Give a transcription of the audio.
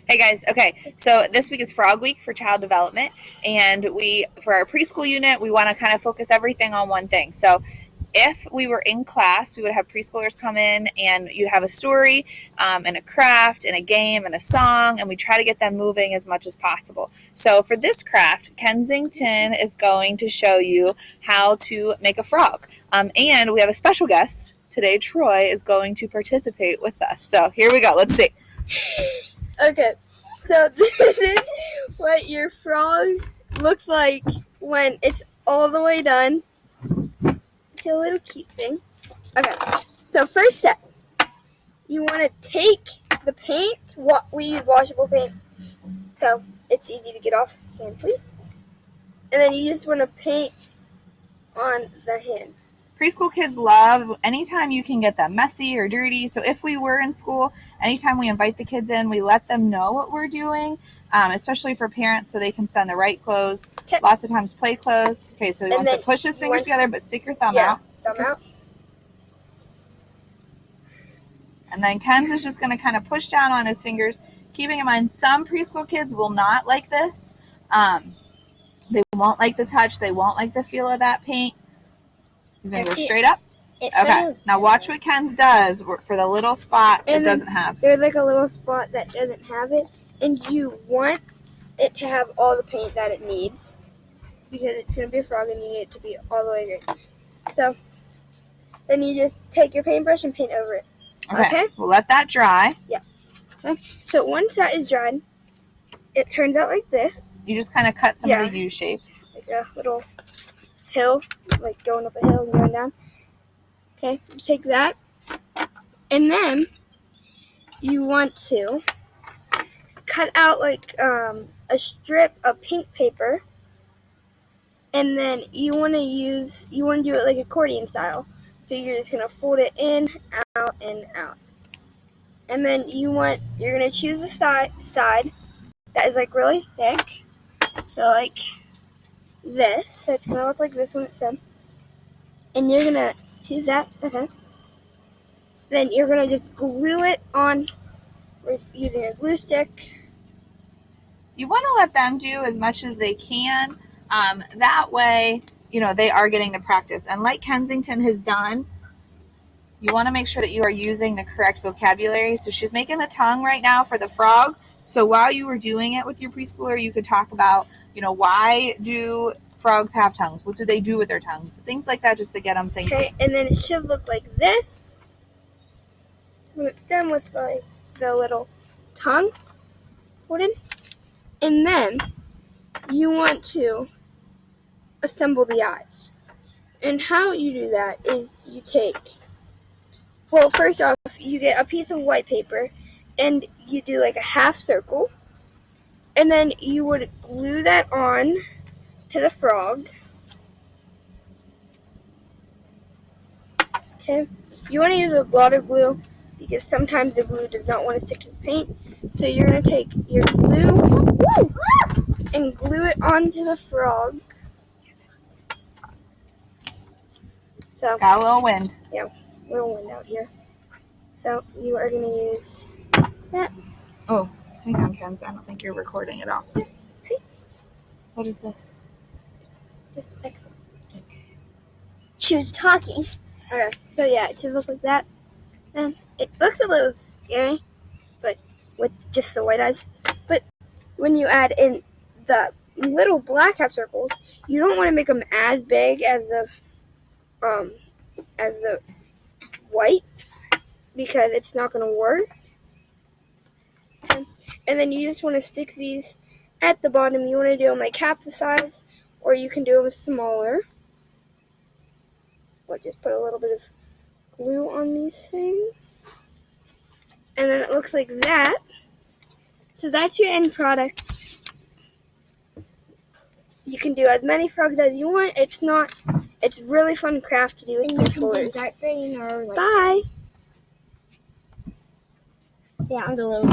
Hey guys, okay, so this week is Frog Week for Child Development, and for our preschool unit, we want to kind of focus everything on one thing. So if we were in class, we would have preschoolers come in and you'd have a story and a craft and a game and a song, and we try to get them moving as much as possible. So for this craft, Kensington is going to show you how to make a frog. And we have a special guest today. Troy is going to participate with us. So here we go. Let's see. Okay, so this is what your frog looks like when it's all the way done. It's a little cute thing. Okay, so first step, you want to take the paint. We use washable paint, so it's easy to get off the hand, please. And then you just want to paint on the hand. Preschool kids love anytime you can get them messy or dirty. So if we were in school, anytime we invite the kids in, we let them know what we're doing, especially for parents so they can send the right clothes. Okay. Lots of times play clothes. Okay, so he wants to push his fingers together, but stick your thumb out. Thumb out. And then Ken's is just going to kind of push down on his fingers, keeping in mind some preschool kids will not like this. They won't like the touch. They won't like the feel of that paint. He's going to go straight up. Okay, now watch what Ken's does for the little spot that doesn't have. There's like a little spot that doesn't have it, and you want it to have all the paint that it needs because it's going to be a frog and you need it to be all the way green. So then you just take your paintbrush and paint over it. Okay? We'll let that dry. Yeah. Okay. So once that is dried, it turns out like this. You just kind of cut some of the U shapes. Like a little hill, like going up a hill and going down. Okay, you take that, and then you want to cut out like a strip of pink paper, and then you want to do it like accordion style. So you're just gonna fold it in, out, and out, and then you're gonna choose a side that is like really thick. So like this, so it's gonna look like this when it's done, and you're gonna choose that. Okay. Then you're gonna just glue it on with using a glue stick. You want to let them do as much as they can. That way, they are getting the practice. And like Kensington has done, you want to make sure that you are using the correct vocabulary. So she's making the tongue right now for the frog. So while you were doing it with your preschooler, you could talk about, why do frogs have tongues? What do they do with their tongues? Things like that, just to get them thinking. Okay, and then it should look like this when it's done with like the little tongue folded. And then you want to assemble the eyes. And how you do that is first off, you get a piece of white paper and you do like a half circle, and then you would glue that on to the frog. Okay, you want to use a lot of glue because sometimes the glue does not want to stick to the paint. So you're going to take your glue and glue it onto the frog. So got a little wind. Yeah, a little wind out here. So you are going to use that. Oh, hang on, Kenz. I don't think you're recording at all. Yeah. See? What is this? Just excellent. Okay. She was talking. Okay, so yeah, it should look like that. And it looks a little scary, but with just the white eyes. But when you add in the little black half circles, you don't want to make them as big as the white because it's not going to work. Okay. And then you just want to stick these at the bottom. You want to do them like half the size, or you can do them smaller. But just put a little bit of glue on these things. And then it looks like that. So that's your end product. You can do as many frogs as you want. It's really fun craft to do with preschoolers. Dark green or like Bye. See, that one's a little